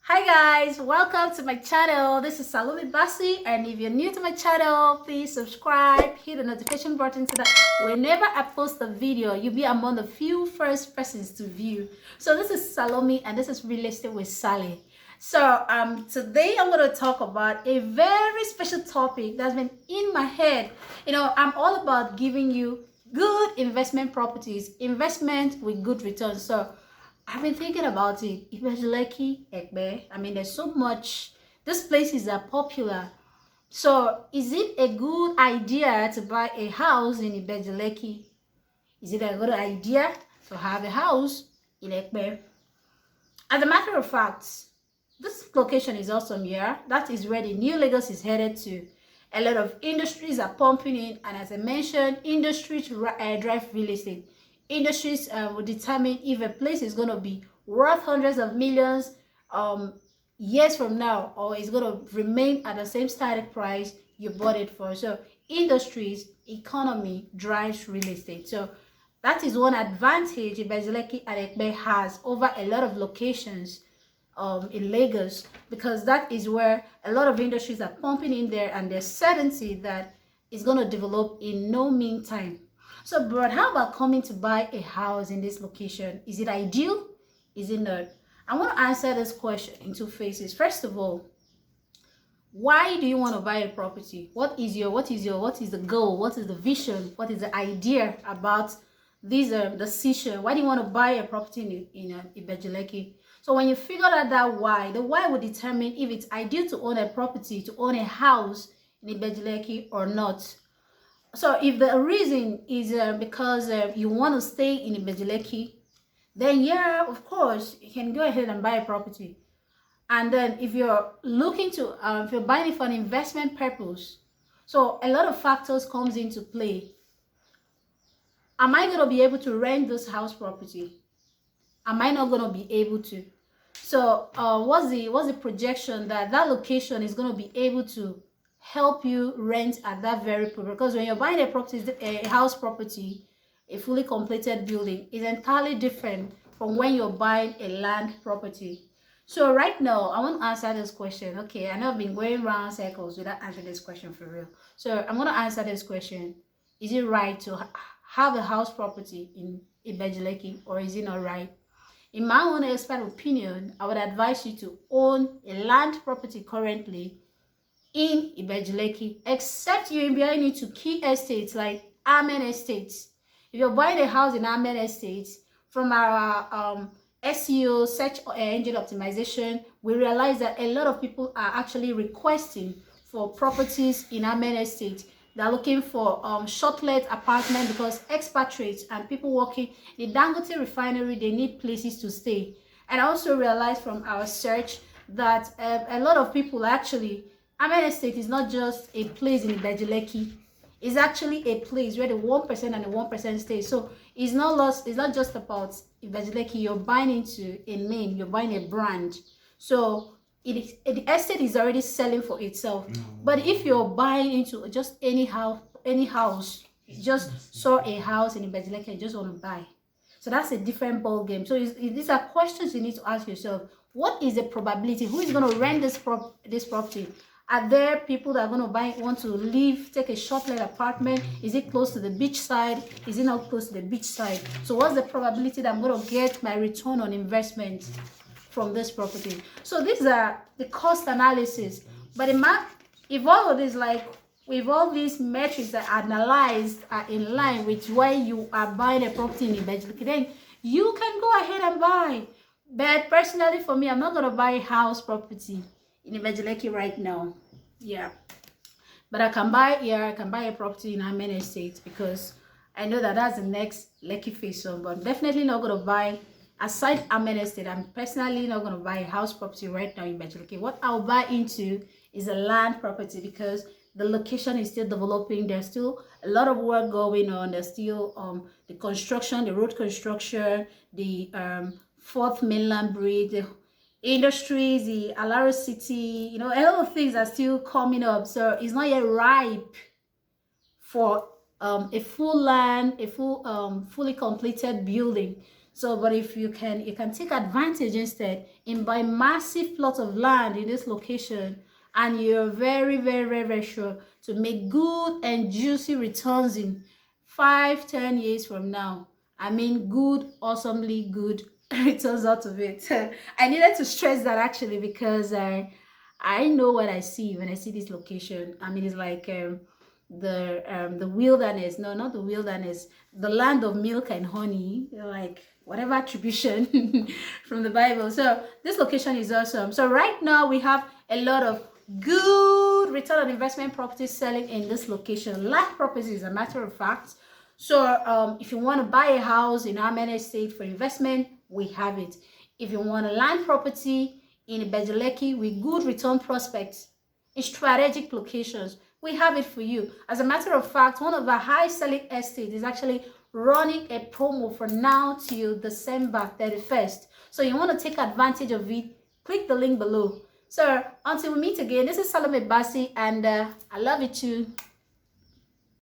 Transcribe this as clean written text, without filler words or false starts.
Hi guys, welcome to my channel. This is Salome Basi, and if you're new to my channel, please subscribe, hit the notification button so that whenever I post a video, you'll be among the few first persons to view. So this is Salome and this is Real Estate with Sally. So today I'm going to talk about a very special topic that's been in my head. I'm all about giving you good investment properties, investment with good returns. So I've been thinking about it. Ibeju-Lekki, Ekbe. I mean, there's so much. These places are popular. So, is it a good idea to buy a house in Ibeju-Lekki? Is it a good idea to have a house in Ekbe? As a matter of fact, this location is awesome here. That is where the new Lagos is headed to. A lot of industries are pumping in, and as I mentioned, industries drive real estate. Industries will determine if a place is going to be worth hundreds of millions years from now, or it's going to remain at the same static price you bought it for. So industries, economy drives real estate. So that is one advantage Ibeju-Lekki and Ekpe has over a lot of locations in Lagos, because that is where a lot of industries are pumping in there, and there's certainty that it's going to develop in no mean time. So, but how about coming to buy a house in this location? Is it ideal? Is it not? I want to answer this question in two phases. First of all, why do you want to buy a property? What is the goal? What is the vision? What is the idea about this decision? Why do you want to buy a property in Ibeju-Lekki? So when you figure out that why, the why will determine if it's ideal to own a property, to own a house in Ibeju-Lekki or not. So if the reason is because you want to stay in Ibeju-Lekki, then yeah, of course, you can go ahead and buy a property. And then if you're looking to, if you're buying it for an investment purpose, so a lot of factors comes into play. Am I going to be able to rent this house property? Am I not going to be able to? So what's the projection that location is going to be able to help you rent at that very point? Because when you're buying a property, a house property, a fully completed building, is entirely different from when you're buying a land property. So right now, I want to answer this question. Okay, I know I've been going around circles without answering this question for real. So I'm going to answer this question. Is it right to have a house property in Ibeju-Lekki, or is it not right? In my own expert opinion, I would advise you to own a land property currently in Ibeju-Lekki, except you're buying into key estates like Amen Estates. If you're buying a house in Amen Estates, from our SEO, search engine optimization, we realize that a lot of people are actually requesting for properties in Amen Estates. They're looking for short-let apartment, because expatriates and people working in the Dangote refinery, they need places to stay. And I also realized from our search that a lot of people actually, Amen Estate is not just a place in Ibeju-Lekki. It's actually a place where the 1% and the 1% stay. So it's not just about Ibeju-Lekki. You're buying into a name, you're buying a brand. So the estate is already selling for itself. But if you're buying into just any house, just saw a house in Ibeju-Lekki and just want to buy, so that's a different ball game. So these are questions you need to ask yourself. What is the probability? Who is going to rent this property? Are there people that are going to want to live, take a short-let apartment? Is it close to the beach side? Is it not close to the beach side? So what's the probability that I'm going to get my return on investment from this property? So these are the cost analysis. But if all of this, like with all these metrics that are analyzed, are in line with why you are buying a property in Ibeju-Lekki, then you can go ahead and buy. But personally, for me, I'm not going to buy a house property in Ibeju-Lekki right now. Yeah. But I can buy a property in Amen Estate, because I know that that's the next Lekki phase. So, but I'm definitely not going to buy, aside Amen Estate, I'm personally not going to buy a house property right now in Ibeju-Lekki. What I'll buy into is a land property, because the location is still developing. There's still a lot of work going on. There's still the construction, the road construction, the fourth mainland bridge, the industries, the Alaro City, a lot of things are still coming up. So it's not yet ripe for a fully completed building. So, but if you can take advantage instead in buy massive plot of land in this location, and you're very, very, very, very sure to make good and juicy returns in 5-10 years from now. I mean, good, awesomely good returns out of it. I needed to stress that actually, because I know what I see when I see this location. I mean, it's like the wilderness. No, not the wilderness. The land of milk and honey. Like whatever attribution from the Bible. So this location is awesome. So right now we have a lot of good return on investment properties selling in this location. Land properties, as a matter of fact. So if you want to buy a house in Amen Estate for investment, we have it. If you want a land property in Ibeju-Lekki with good return prospects in strategic locations, we have it for you. As a matter of fact, one of our high selling estates is actually running a promo from now till December 31st. So you want to take advantage of it, click the link below. So until we meet again, this is Salome Bassi, and I love you too.